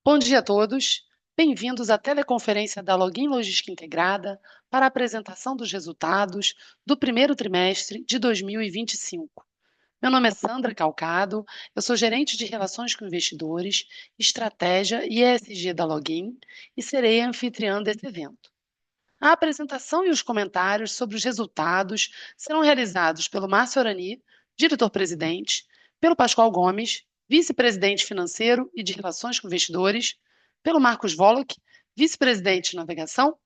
Bom dia a todos. Bem-vindos à teleconferência da Login Logística Integrada para a apresentação dos resultados do primeiro trimestre de 2025. Meu nome é Sandra Calcado, eu sou gerente de Relações com Investidores, Estratégia e ESG da Login e serei a anfitriã desse evento. A apresentação e os comentários sobre os resultados serão realizados pelo Márcio Arani, diretor-presidente, pelo Pascoal Gomes, vice-presidente financeiro e de Relações com Investidores, pelo Marcos Volok, vice-presidente de Navegação,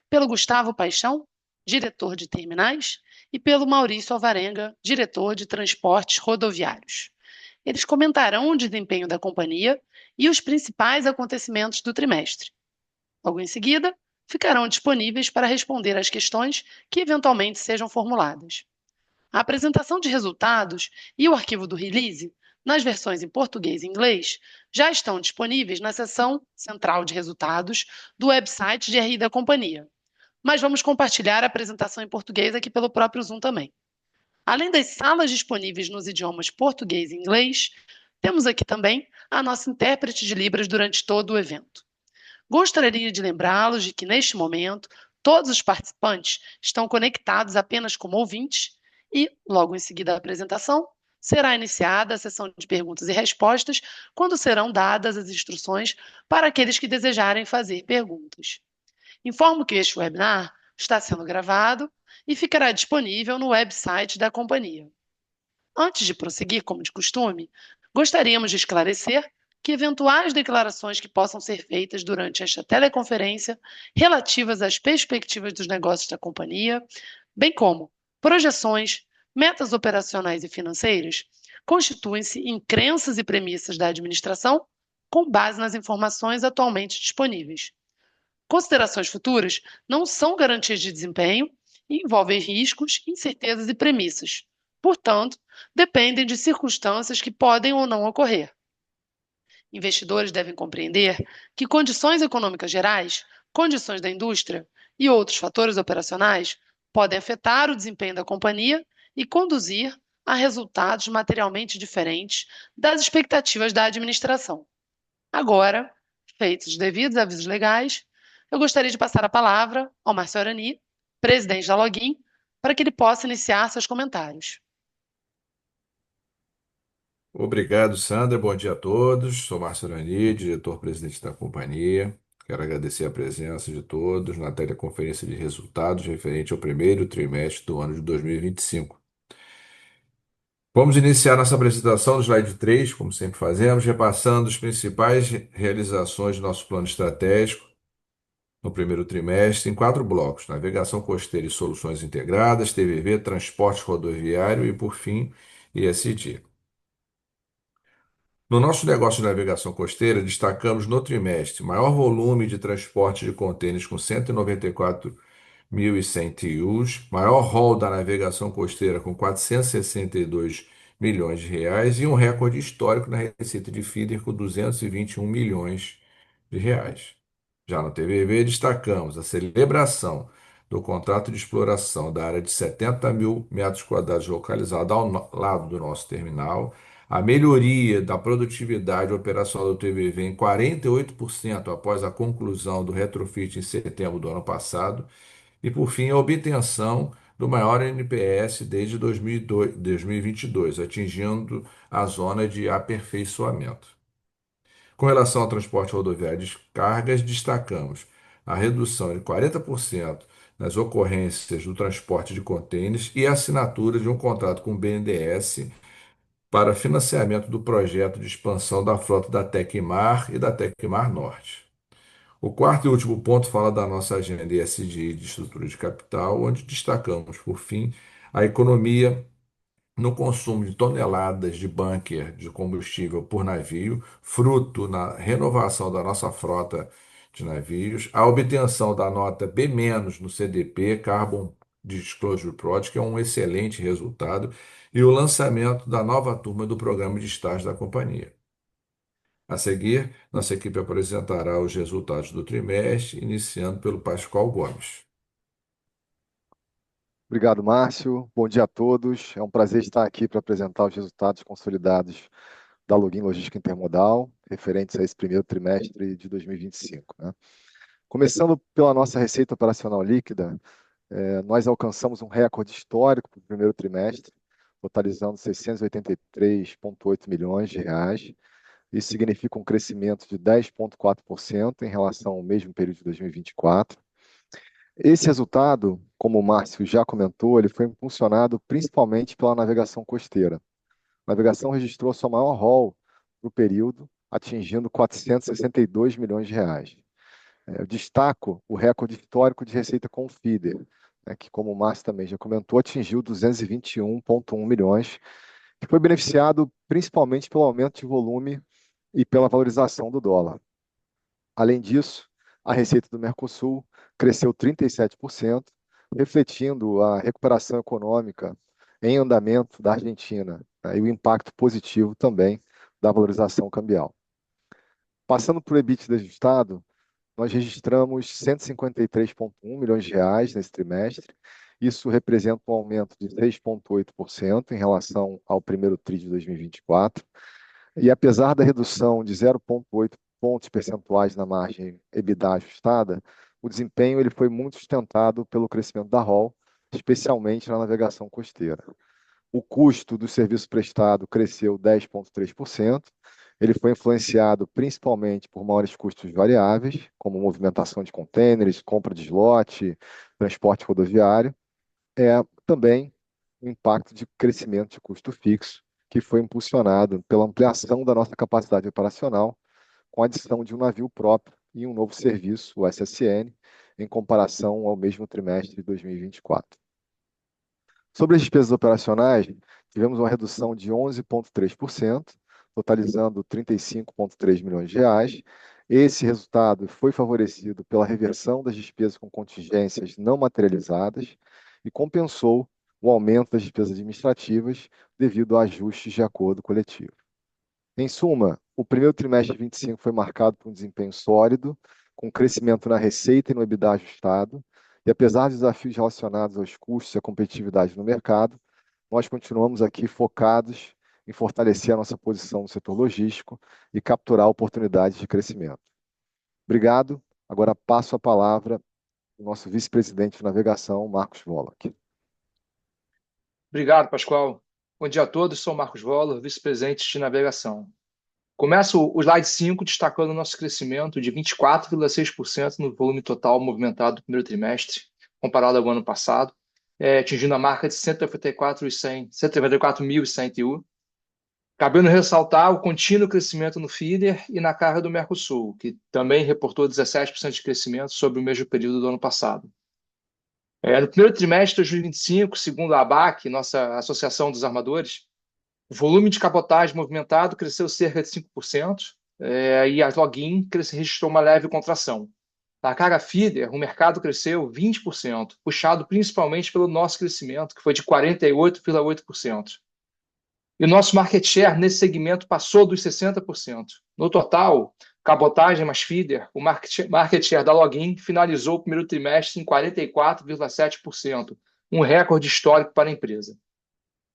pelo Gustavo Paixão, diretor de Terminais, e pelo Maurício Alvarenga, diretor de Transportes Rodoviários. Eles comentarão o desempenho da companhia e os principais acontecimentos do trimestre. Logo em seguida, ficarão disponíveis para responder às questões que eventualmente sejam formuladas. A apresentação de resultados e o arquivo do release, nas versões em português e inglês, já estão disponíveis na seção central de resultados do website de RI da companhia. Mas vamos compartilhar a apresentação em português aqui pelo próprio Zoom também. Além das salas disponíveis nos idiomas português e inglês, temos aqui também a nossa intérprete de Libras durante todo o evento. Gostaria de lembrá-los de que, neste momento, todos os participantes estão conectados apenas como ouvintes e, logo em seguida da apresentação, será iniciada a sessão de perguntas e respostas, quando serão dadas as instruções para aqueles que desejarem fazer perguntas. Informo que este webinar está sendo gravado e ficará disponível no website da companhia. Antes de prosseguir, como de costume, gostaríamos de esclarecer que eventuais declarações que possam ser feitas durante esta teleconferência relativas às perspectivas dos negócios da companhia, bem como projeções, metas operacionais e financeiras, constituem-se em crenças e premissas da administração com base nas informações atualmente disponíveis. Considerações futuras não são garantias de desempenho e envolvem riscos, incertezas e premissas. Portanto, dependem de circunstâncias que podem ou não ocorrer. Investidores devem compreender que condições econômicas gerais, condições da indústria e outros fatores operacionais podem afetar o desempenho da companhia e conduzir a resultados materialmente diferentes das expectativas da administração. Agora, feitos os devidos avisos legais, eu gostaria de passar a palavra ao Márcio Arani, presidente da Login, para que ele possa iniciar seus comentários. Obrigado, Sandra. Bom dia a todos. Sou Márcio Arani, diretor-presidente da companhia. Quero agradecer a presença de todos na teleconferência de resultados referente ao primeiro trimestre do ano de 2025. Vamos iniciar nossa apresentação no slide 3, como sempre fazemos, repassando as principais realizações do nosso plano estratégico no primeiro trimestre em 4 blocos: navegação costeira e soluções integradas, TVV, transporte rodoviário e, por fim, ESG. No nosso negócio de navegação costeira, destacamos no trimestre maior volume de transporte de contêineres com 194.100 TEUs, maior rol da navegação costeira com 462 milhões de reais e um recorde histórico na receita de feeder com 221 milhões de reais. Já no TVV, destacamos a celebração do contrato de exploração da área de 70 mil metros quadrados localizada ao lado do nosso terminal, a melhoria da produtividade operacional do TVV em 48% após a conclusão do retrofit em setembro do ano passado, e, por fim, a obtenção do maior NPS desde 2022, atingindo a zona de aperfeiçoamento. Com relação ao transporte rodoviário de cargas, destacamos a redução de 40% nas ocorrências do transporte de contêineres e a assinatura de um contrato com o BNDES para financiamento do projeto de expansão da frota da Tecmar e da Tecmar Norte. O quarto e último ponto fala da nossa agenda ESG de estrutura de capital, onde destacamos, por fim, a economia no consumo de toneladas de bunker de combustível por navio, fruto na renovação da nossa frota de navios, a obtenção da nota B- no CDP, Carbon Disclosure Project, que é um excelente resultado, e o lançamento da nova turma do programa de estágio da companhia. A seguir, nossa equipe apresentará os resultados do trimestre, iniciando pelo Pascoal Gomes. Obrigado, Márcio. Bom dia a todos. É um prazer estar aqui para apresentar os resultados consolidados da Login Logística Intermodal, referentes a esse primeiro trimestre de 2025, né? Começando pela nossa receita operacional líquida, nós alcançamos um recorde histórico para o primeiro trimestre, totalizando 683,8 milhões de reais. Isso significa um crescimento de 10,4% em relação ao mesmo período de 2024. Esse resultado, como o Márcio já comentou, ele foi impulsionado principalmente pela navegação costeira. A navegação registrou sua maior haul para o período, atingindo 462 milhões de reais. Eu destaco o recorde histórico de receita com o feeder, né, que, como o Márcio também já comentou, atingiu 221,1 milhões, que foi beneficiado principalmente pelo aumento de volume e pela valorização do dólar. Além disso, a receita do Mercosul cresceu 37%, refletindo a recuperação econômica em andamento da Argentina, né, e o impacto positivo também da valorização cambial. Passando para o EBITDA ajustado, nós registramos 153,1 milhões de reais nesse trimestre. Isso representa um aumento de 6,8% em relação ao primeiro TRI de 2024. E apesar da redução de 0,8 pontos percentuais na margem EBITDA ajustada, o desempenho ele foi muito sustentado pelo crescimento da ROL, especialmente na navegação costeira. O custo do serviço prestado cresceu 10,3%. Ele foi influenciado principalmente por maiores custos variáveis, como movimentação de contêineres, compra de slot, transporte rodoviário. Também o impacto de crescimento de custo fixo, que foi impulsionado pela ampliação da nossa capacidade operacional, com a adição de um navio próprio e um novo serviço, o SSN, em comparação ao mesmo trimestre de 2024. Sobre as despesas operacionais, tivemos uma redução de 11,3%, totalizando 35,3 milhões de reais. Esse resultado foi favorecido pela reversão das despesas com contingências não materializadas e compensou o aumento das despesas administrativas devido a ajustes de acordo coletivo. Em suma, o primeiro trimestre de 2025 foi marcado por um desempenho sólido, com crescimento na receita e no EBITDA ajustado, e apesar dos desafios relacionados aos custos e à competitividade no mercado, nós continuamos aqui focados em fortalecer a nossa posição no setor logístico e capturar oportunidades de crescimento. Obrigado. Agora passo a palavra ao nosso vice-presidente de navegação, Marcos Woloch. Obrigado, Pascoal. Bom dia a todos, sou Marcos Woloch, vice-presidente de navegação. Começo o slide 5 destacando o nosso crescimento de 24,6% no volume total movimentado no primeiro trimestre, comparado ao ano passado, atingindo a marca de 194.100 TEU. Cabendo ressaltar o contínuo crescimento no feeder e na carga do Mercosul, que também reportou 17% de crescimento sobre o mesmo período do ano passado. No primeiro trimestre de 2025, segundo a ABAC, nossa Associação dos Armadores, o volume de cabotagem movimentado cresceu cerca de 5%, e a login registrou uma leve contração. Na carga feeder, o mercado cresceu 20%, puxado principalmente pelo nosso crescimento, que foi de 48,8%. E o nosso market share nesse segmento passou dos 60%. No total, cabotagem mais feeder, o market share da Login finalizou o primeiro trimestre em 44,7%, um recorde histórico para a empresa,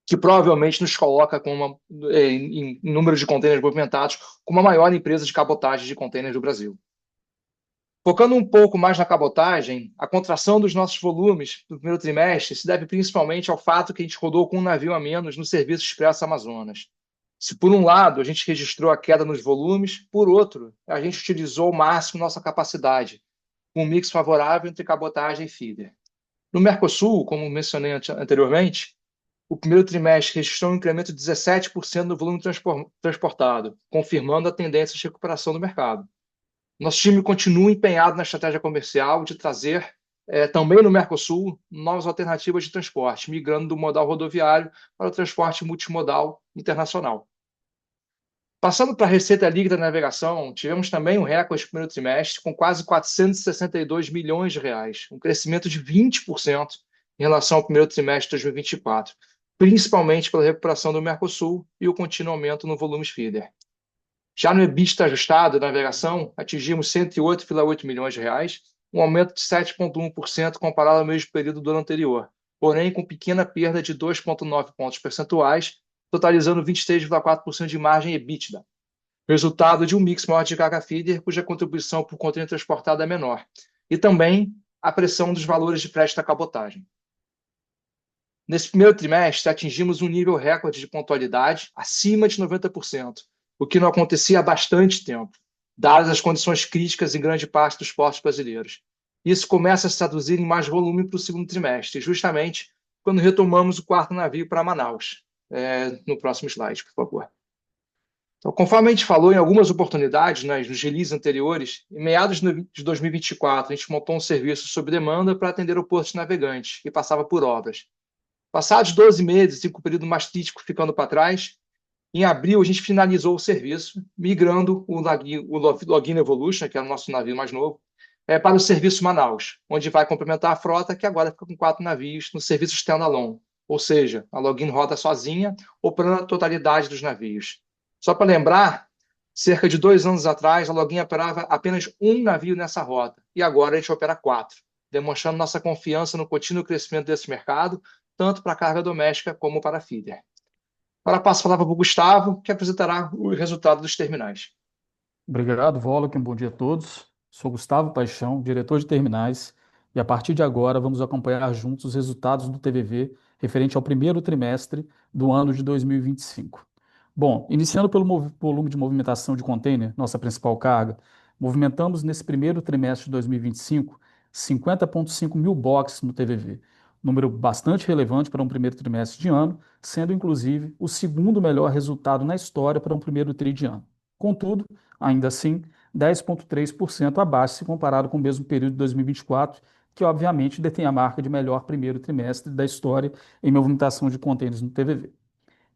que provavelmente nos coloca em número de contêineres movimentados como a maior empresa de cabotagem de contêineres do Brasil. Focando um pouco mais na cabotagem, a contração dos nossos volumes no primeiro trimestre se deve principalmente ao fato que a gente rodou com um navio a menos no Serviço Expresso Amazonas. Se por um lado a gente registrou a queda nos volumes, por outro, a gente utilizou ao máximo nossa capacidade, com um mix favorável entre cabotagem e feeder. No Mercosul, como mencionei anteriormente, o primeiro trimestre registrou um incremento de 17% no volume transportado, confirmando a tendência de recuperação do mercado. Nosso time continua empenhado na estratégia comercial de trazer, também no Mercosul, novas alternativas de transporte, migrando do modal rodoviário para o transporte multimodal internacional. Passando para a receita líquida da navegação, tivemos também um recorde no primeiro trimestre, com quase 462 milhões de reais, um crescimento de 20% em relação ao primeiro trimestre de 2024, principalmente pela recuperação do Mercosul e o contínuo aumento no volume feeder. Já no EBITDA ajustado da navegação, atingimos 108,8 milhões de reais, um aumento de 7,1% comparado ao mesmo período do ano anterior, porém com pequena perda de 2,9 pontos percentuais totalizando 23,4% de margem EBITDA, resultado de um mix maior de carga feeder, cuja contribuição por contêiner transportado é menor, e também a pressão dos valores de frete da cabotagem. Nesse primeiro trimestre, atingimos um nível recorde de pontualidade acima de 90%, o que não acontecia há bastante tempo, dadas as condições críticas em grande parte dos portos brasileiros. Isso começa a se traduzir em mais volume para o segundo trimestre, justamente quando retomamos o quarto navio para Manaus. No próximo slide, por favor. Então, conforme a gente falou em algumas oportunidades, nos releases anteriores, em meados de 2024, a gente montou um serviço sob demanda para atender o porto de navegantes, que passava por obras. Passados 12 meses e com o período mais crítico ficando para trás, em abril a gente finalizou o serviço, migrando o Login Evolution, que é o nosso navio mais novo, para o serviço Manaus, onde vai complementar a frota, que agora fica com 4 navios no serviço standalone, ou seja, a Login roda sozinha, operando a totalidade dos navios. Só para lembrar, cerca de 2 anos atrás, a Login operava apenas um navio nessa rota, e agora a gente opera 4, demonstrando nossa confiança no contínuo crescimento desse mercado, tanto para a carga doméstica como para a feeder. Agora passo a palavra para o Gustavo, que apresentará o resultado dos terminais. Obrigado, Wolof. Um bom dia a todos. Sou Gustavo Paixão, diretor de terminais, e a partir de agora vamos acompanhar juntos os resultados do TVV referente ao primeiro trimestre do ano de 2025. Bom, iniciando pelo volume de movimentação de container, nossa principal carga, movimentamos nesse primeiro trimestre de 2025 50,5 mil boxes no TVV, número bastante relevante para um primeiro trimestre de ano, sendo inclusive o segundo melhor resultado na história para um primeiro tri de ano. Contudo, ainda assim, 10,3% abaixo se comparado com o mesmo período de 2024, que obviamente detém a marca de melhor primeiro trimestre da história em movimentação de contêineres no TVV.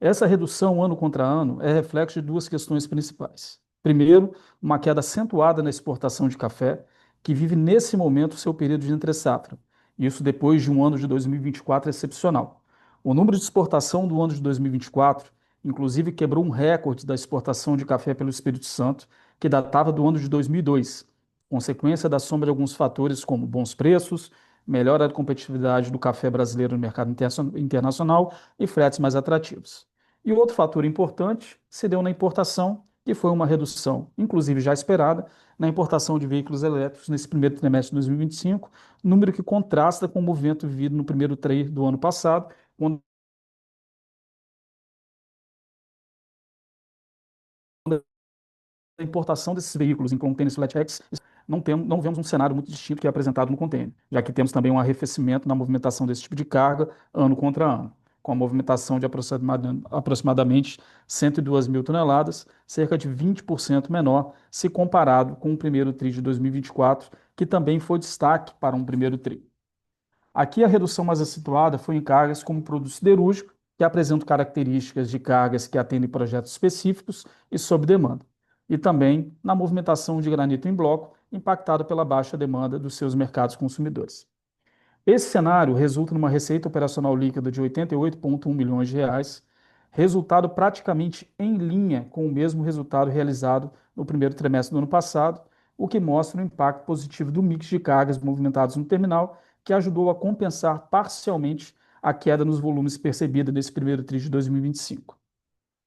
Essa redução ano contra ano é reflexo de duas questões principais. Primeiro, uma queda acentuada na exportação de café, que vive nesse momento seu período de entre-safra. Isso depois de um ano de 2024 excepcional. O número de exportação do ano de 2024, inclusive, quebrou um recorde da exportação de café pelo Espírito Santo, que datava do ano de 2002, consequência da soma de alguns fatores como bons preços, melhora da competitividade do café brasileiro no mercado internacional e fretes mais atrativos. E o outro fator importante se deu na importação, que foi uma redução, inclusive já esperada, na importação de veículos elétricos nesse primeiro trimestre de 2025, número que contrasta com o movimento vivido no primeiro tri do ano passado, quando a importação desses veículos em containers flat-ex, não vemos um cenário muito distinto que é apresentado no container, já que temos também um arrefecimento na movimentação desse tipo de carga ano contra ano, com a movimentação de aproximadamente 102 mil toneladas, cerca de 20% menor se comparado com o primeiro tri de 2024, que também foi destaque para um primeiro tri. Aqui a redução mais acentuada foi em cargas como produto siderúrgico, que apresentam características de cargas que atendem projetos específicos e sob demanda, e também na movimentação de granito em bloco, impactado pela baixa demanda dos seus mercados consumidores. Esse cenário resulta numa receita operacional líquida de R$ 88,1 milhões, resultado praticamente em linha com o mesmo resultado realizado no primeiro trimestre do ano passado, o que mostra o impacto positivo do mix de cargas movimentadas no terminal, que ajudou a compensar parcialmente a queda nos volumes percebida nesse primeiro trimestre de 2025.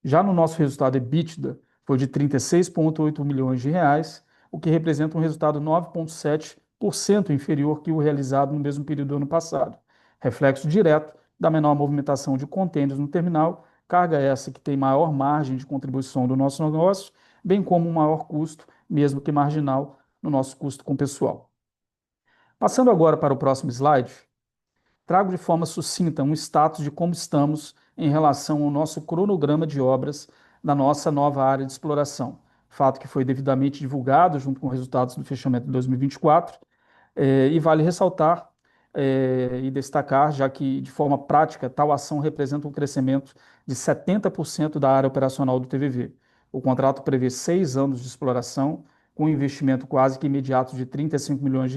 Já no nosso resultado EBITDA, foi de R$ 36,8 milhões, o que representa um resultado 9,7% inferior que o realizado no mesmo período do ano passado, reflexo direto da menor movimentação de contêineres no terminal, carga essa que tem maior margem de contribuição do nosso negócio, bem como um maior custo, mesmo que marginal, no nosso custo com pessoal. Passando agora para o próximo slide, trago de forma sucinta um status de como estamos em relação ao nosso cronograma de obras da nossa nova área de exploração, fato que foi devidamente divulgado junto com resultados do fechamento de 2024, e vale ressaltar e destacar, já que de forma prática tal ação representa um crescimento de 70% da área operacional do TVV. O contrato prevê 6 anos de exploração, com um investimento quase que imediato de R$ 35 milhões,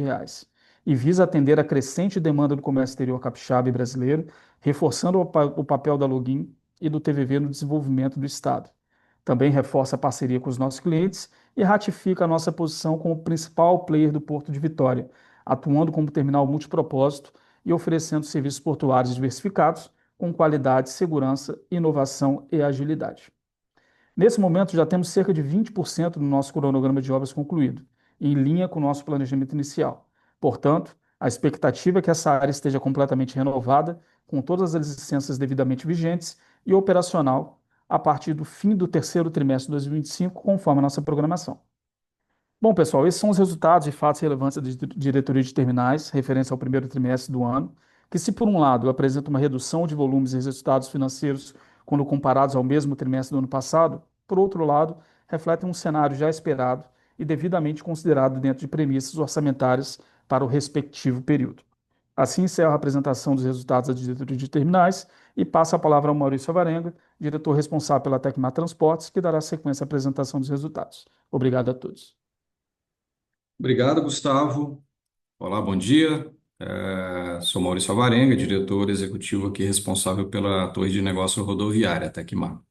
e visa atender a crescente demanda do comércio exterior capixaba e brasileiro, reforçando o papel da Login e do TVV no desenvolvimento do Estado. Também reforça a parceria com os nossos clientes e ratifica a nossa posição como principal player do Porto de Vitória, atuando como terminal multipropósito e oferecendo serviços portuários diversificados, com qualidade, segurança, inovação e agilidade. Nesse momento, já temos cerca de 20% do nosso cronograma de obras concluído, em linha com o nosso planejamento inicial. Portanto, a expectativa é que essa área esteja completamente renovada, com todas as licenças devidamente vigentes e operacional a partir do fim do terceiro trimestre de 2025, conforme a nossa programação. Bom, pessoal, esses são os resultados e fatos relevantes da diretoria de terminais, referentes ao primeiro trimestre do ano, que, se por um lado apresenta uma redução de volumes e resultados financeiros quando comparados ao mesmo trimestre do ano passado, por outro lado, refletem um cenário já esperado e devidamente considerado dentro de premissas orçamentárias para o respectivo período. Assim encerro a apresentação dos resultados da diretoria de terminais e passo a palavra ao Maurício Alvarenga, diretor responsável pela Tecmar Transportes, que dará sequência à apresentação dos resultados. Obrigado a todos. Obrigado, Gustavo. Olá, bom dia. Sou Maurício Alvarenga, diretor executivo aqui responsável pela Torre de Negócio Rodoviária, Tecmar.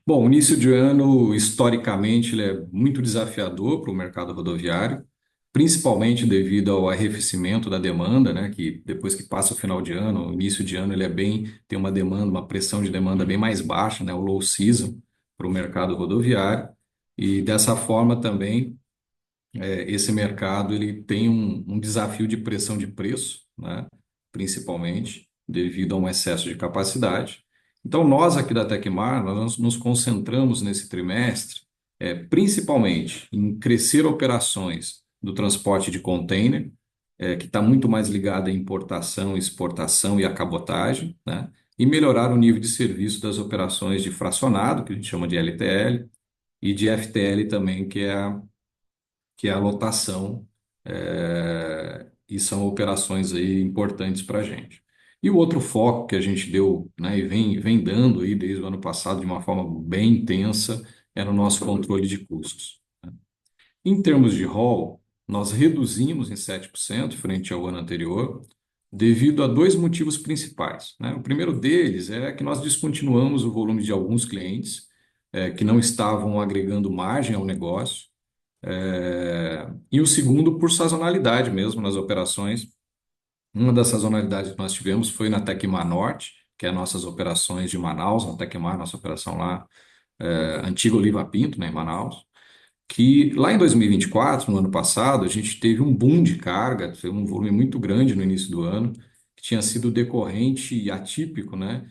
Bom, o início de ano, historicamente, ele é muito desafiador para o mercado rodoviário, principalmente devido ao arrefecimento da demanda, né, que depois que passa o final de ano, o início de ano, tem uma demanda, uma pressão de demanda bem mais baixa, né, o low season para o mercado rodoviário, e dessa forma também esse mercado ele tem um desafio de pressão de preço, né? Principalmente devido a um excesso de capacidade. Então, nós aqui da Tecmar, nós nos concentramos nesse trimestre, principalmente em crescer operações do transporte de container, que está muito mais ligado à importação, exportação e à cabotagem, né? E melhorar o nível de serviço das operações de fracionado, que a gente chama de LTL, e de FTL também, que é a lotação, e são operações aí importantes para a gente. E o outro foco que a gente deu, né, e vem dando aí desde o ano passado de uma forma bem intensa, é no nosso controle de custos. Em termos de ROL, nós reduzimos em 7% frente ao ano anterior, devido a dois motivos principais, né? O primeiro deles é que nós descontinuamos o volume de alguns clientes, que não estavam agregando margem ao negócio, e o segundo, por sazonalidade mesmo nas operações. Uma das sazonalidades que nós tivemos foi na Tecmar Norte, que é nossas operações de Manaus, na Tecmar, nossa operação lá, antiga Oliva Pinto, né, em Manaus, que lá em 2024, no ano passado, a gente teve um boom de carga, foi um volume muito grande no início do ano, que tinha sido decorrente e atípico, né?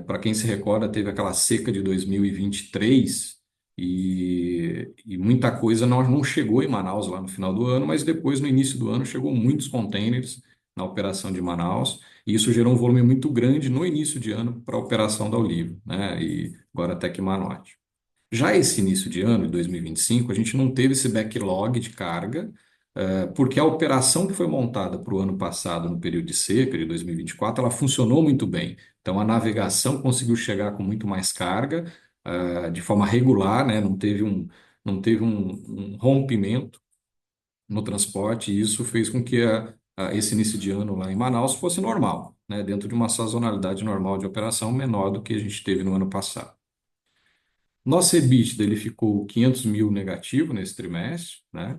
Para quem se recorda, teve aquela seca de 2023 e muita coisa não chegou em Manaus lá no final do ano, mas depois, no início do ano, chegou muitos containers na operação de Manaus, e isso gerou um volume muito grande no início de ano para a operação da Oliva, né? E agora até que Manote. Já esse início de ano, de 2025, a gente não teve esse backlog de carga, porque a operação que foi montada para o ano passado, no período de seca, de 2024, ela funcionou muito bem. Então, a navegação conseguiu chegar com muito mais carga, de forma regular, né? Não teve um rompimento no transporte, e isso fez com que esse início de ano lá em Manaus fosse normal, né? Dentro de uma sazonalidade normal de operação menor do que a gente teve no ano passado. Nosso EBITDA ele ficou 500 mil negativo nesse trimestre, né?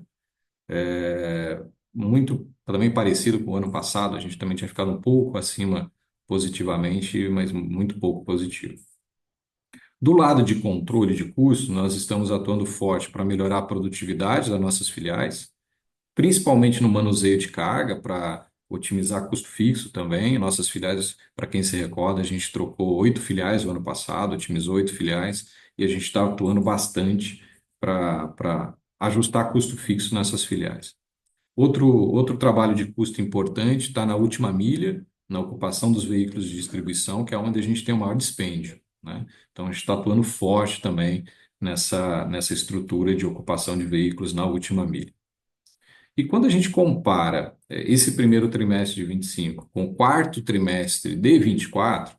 Muito também parecido com o ano passado, a gente também tinha ficado um pouco acima positivamente, mas muito pouco positivo. Do lado de controle de custos, nós estamos atuando forte para melhorar a produtividade das nossas filiais, principalmente no manuseio de carga, para otimizar custo fixo também. Nossas filiais, para quem se recorda, a gente trocou 8 filiais no ano passado, otimizou 8 filiais, e a gente está atuando bastante para ajustar custo fixo nessas filiais. Outro trabalho de custo importante está na última milha, na ocupação dos veículos de distribuição, que é onde a gente tem o maior dispêndio, né? Então, a gente está atuando forte também nessa estrutura de ocupação de veículos na última milha. E quando a gente compara esse primeiro trimestre de 25 com o quarto trimestre de 24,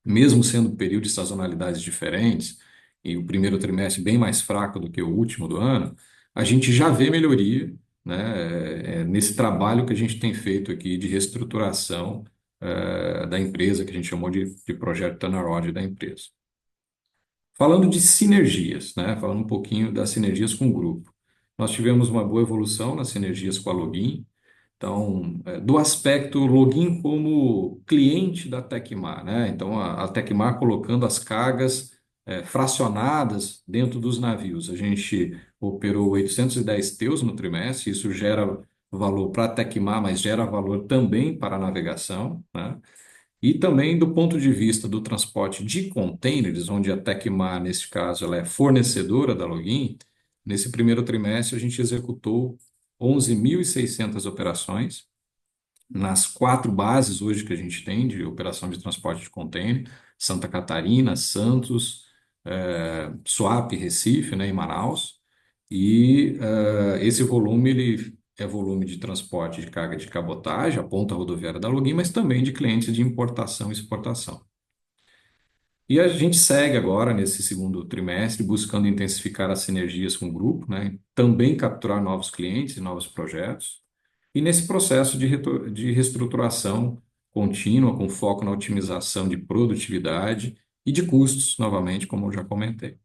mesmo sendo período de sazonalidades diferentes, e o primeiro trimestre bem mais fraco do que o último do ano, a gente já vê melhoria, né, nesse trabalho que a gente tem feito aqui de reestruturação da empresa, que a gente chamou de projeto turnaround da empresa. Falando de sinergias, né, falando um pouquinho das sinergias com o grupo. Nós tivemos uma boa evolução nas sinergias com a Login. Então, do aspecto login como cliente da Tecmar, né? Então, a Tecmar colocando as cargas fracionadas dentro dos navios. A gente operou 810 TEUs no trimestre, isso gera valor para a Tecmar, mas gera valor também para a navegação, né? E também do ponto de vista do transporte de contêineres, onde a Tecmar, nesse caso, ela é fornecedora da Login, nesse primeiro trimestre a gente executou 11.600 operações nas 4 bases hoje que a gente tem de operação de transporte de contêiner, Santa Catarina, Santos, Suape, Recife, né, e Manaus. E esse volume ele é volume de transporte de carga de cabotagem, a ponta rodoviária da Login, mas também de clientes de importação e exportação. E a gente segue agora, nesse segundo trimestre, buscando intensificar as sinergias com o grupo, né? Também capturar novos clientes e novos projetos. E nesse processo de reestruturação contínua, com foco na otimização de produtividade e de custos, novamente, como eu já comentei.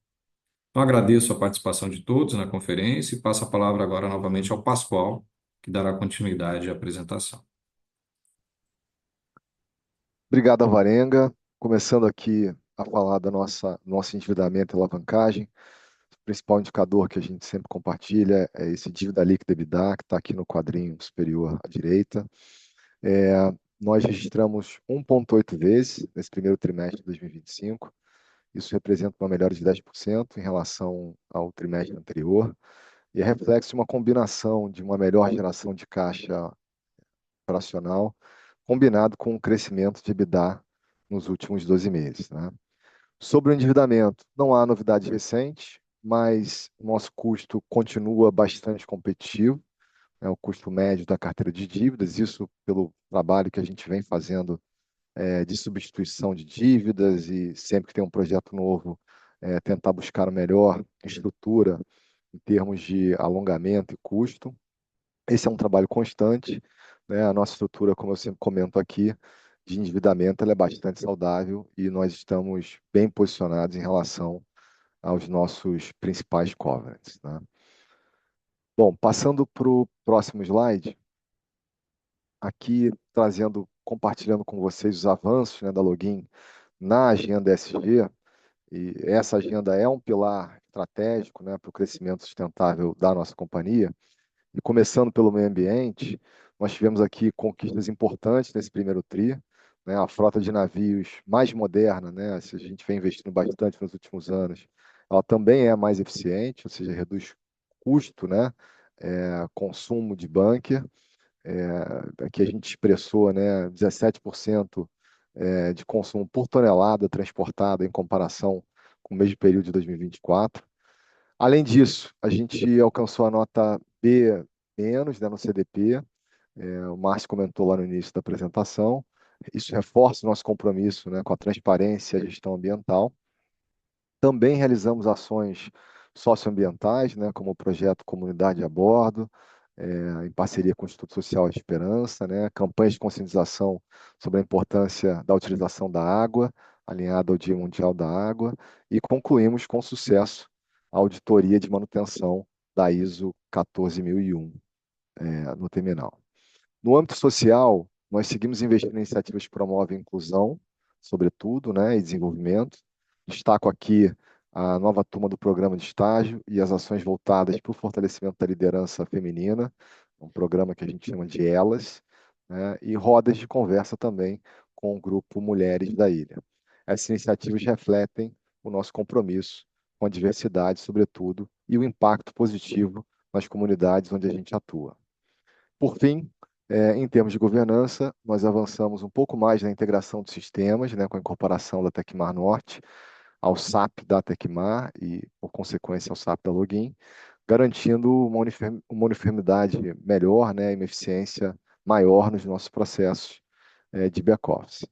Então, agradeço a participação de todos na conferência e passo a palavra agora novamente ao Pascoal, que dará continuidade à apresentação. Obrigado, Alvarenga. Começando aqui a falar da nosso endividamento e alavancagem. O principal indicador que a gente sempre compartilha é esse dívida líquida EBITDA, que está aqui no quadrinho superior à direita. Nós registramos 1,8 vezes nesse primeiro trimestre de 2025. Isso representa uma melhora de 10% em relação ao trimestre anterior e é reflexo de uma combinação de uma melhor geração de caixa operacional, combinado com o crescimento de EBITDA nos últimos 12 meses, né? Sobre o endividamento, não há novidades recentes, mas o nosso custo continua bastante competitivo, né? O custo médio da carteira de dívidas, isso pelo trabalho que a gente vem fazendo de substituição de dívidas e sempre que tem um projeto novo, tentar buscar a melhor estrutura em termos de alongamento e custo. Esse é um trabalho constante, né? A nossa estrutura, como eu sempre comento aqui, de endividamento, ela é bastante saudável e nós estamos bem posicionados em relação aos nossos principais covenants, né? Bom, passando para o próximo slide, aqui compartilhando com vocês os avanços, né, da Login na agenda ESG, e essa agenda é um pilar estratégico, né, para o crescimento sustentável da nossa companhia. E começando pelo meio ambiente, nós tivemos aqui conquistas importantes nesse primeiro tri, né? A frota de navios mais moderna, né? Se a gente vem investindo bastante nos últimos anos, ela também é mais eficiente, ou seja, reduz custo, né? Consumo de bunker. Aqui a gente expressou, né, 17% de consumo por tonelada transportada em comparação com o mesmo período de 2024. Além disso, a gente alcançou a nota B menos, né, no CDP. O Márcio comentou lá no início da apresentação. Isso reforça o nosso compromisso, né, com a transparência e a gestão ambiental. Também realizamos ações socioambientais, né, como o projeto Comunidade a Bordo, em parceria com o Instituto Social de Esperança, né, campanhas de conscientização sobre a importância da utilização da água, alinhada ao Dia Mundial da Água, e concluímos com sucesso a auditoria de manutenção da ISO 14001, no terminal. No âmbito social, nós seguimos investindo em iniciativas que promovem inclusão, sobretudo, né, e desenvolvimento. Destaco aqui a nova turma do programa de estágio e as ações voltadas para o fortalecimento da liderança feminina, um programa que a gente chama de Elas, né, e rodas de conversa também com o grupo Mulheres da Ilha. Essas iniciativas refletem o nosso compromisso com a diversidade, sobretudo, e o impacto positivo nas comunidades onde a gente atua. Por fim, em termos de governança, nós avançamos um pouco mais na integração dos sistemas, né, com a incorporação da Tecmar Norte ao SAP da Tecmar e, por consequência, ao SAP da Login, garantindo uma uniformidade melhor, né, e uma eficiência maior nos nossos processos de back-office.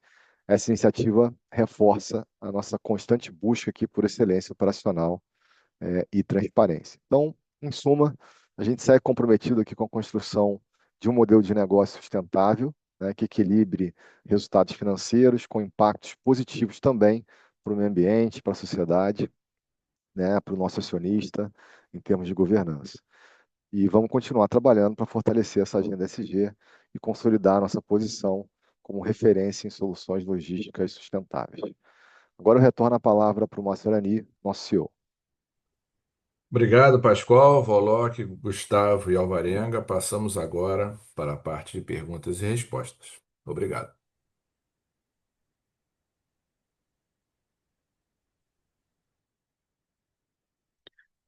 Essa iniciativa reforça a nossa constante busca aqui por excelência operacional e transparência. Então, em suma, a gente segue comprometido aqui com a construção de um modelo de negócio sustentável, né, que equilibre resultados financeiros com impactos positivos também para o meio ambiente, para a sociedade, né, para o nosso acionista, em termos de governança. e vamos continuar trabalhando para fortalecer essa agenda SG e consolidar nossa posição como referência em soluções logísticas sustentáveis. Agora eu retorno a palavra para o Márcio Arani, nosso CEO. Obrigado, Pascoal, Voloc, Gustavo e Alvarenga. Passamos agora para a parte de perguntas e respostas. Obrigado.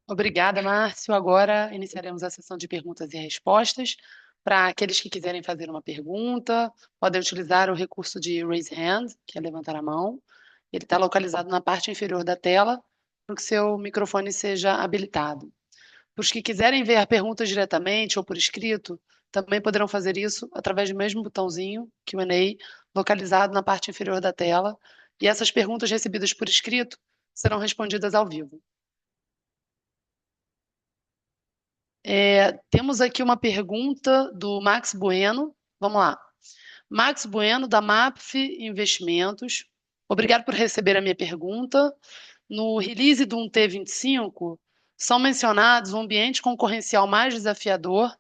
Obrigada, Márcio. Agora iniciaremos a sessão de perguntas e respostas. Para aqueles que quiserem fazer uma pergunta, podem utilizar o recurso de Raise Hand, que é levantar a mão. Ele está localizado na parte inferior da tela, para que seu microfone seja habilitado. Para os que quiserem ver perguntas diretamente ou por escrito, também poderão fazer isso através do mesmo botãozinho, Q&A, localizado na parte inferior da tela, e essas perguntas recebidas por escrito serão respondidas ao vivo. Temos aqui uma pergunta do Max Bueno. Vamos lá. Max Bueno, da MAPF Investimentos. Obrigado por receber a minha pergunta. No release do 1T25, são mencionados um ambiente concorrencial mais desafiador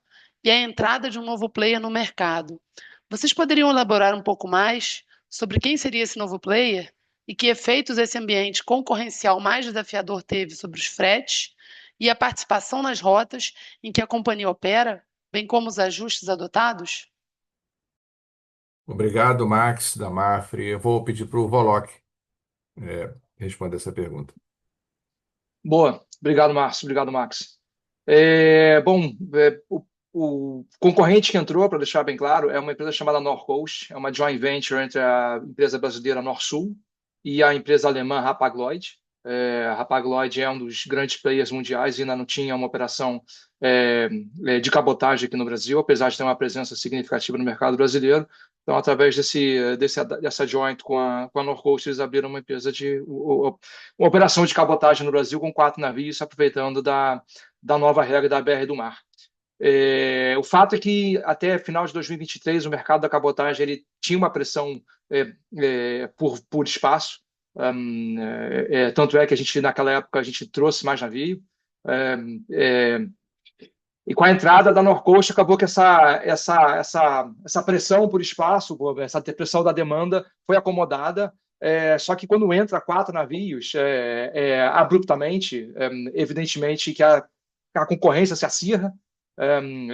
e a entrada de um novo player no mercado. Vocês poderiam elaborar um pouco mais sobre quem seria esse novo player e que efeitos esse ambiente concorrencial mais desafiador teve sobre os fretes e a participação nas rotas em que a companhia opera, bem como os ajustes adotados? Obrigado, Max, da Mafre. Eu vou pedir para o Voloc responder essa pergunta. Boa. Obrigado, Márcio. Obrigado, Max. Bom, o concorrente que entrou, para deixar bem claro, é uma empresa chamada Norcoast, é uma joint venture entre a empresa brasileira Norsul e a empresa alemã Hapag-Lloyd. A Hapag-Lloyd é um dos grandes players mundiais e ainda não tinha uma operação de cabotagem aqui no Brasil, apesar de ter uma presença significativa no mercado brasileiro. Então, através dessa joint com a Norcoast, eles abriram uma empresa uma operação de cabotagem no Brasil com 4 navios, aproveitando da nova regra da BR do Mar. O fato é que até final de 2023 o mercado da cabotagem ele tinha uma pressão por espaço, tanto é que a gente naquela época a gente trouxe mais navio, e com a entrada da Norcoast acabou que essa pressão por espaço, essa pressão da demanda foi acomodada. Só que quando entra 4 navios, abruptamente, evidentemente que a concorrência se acirra,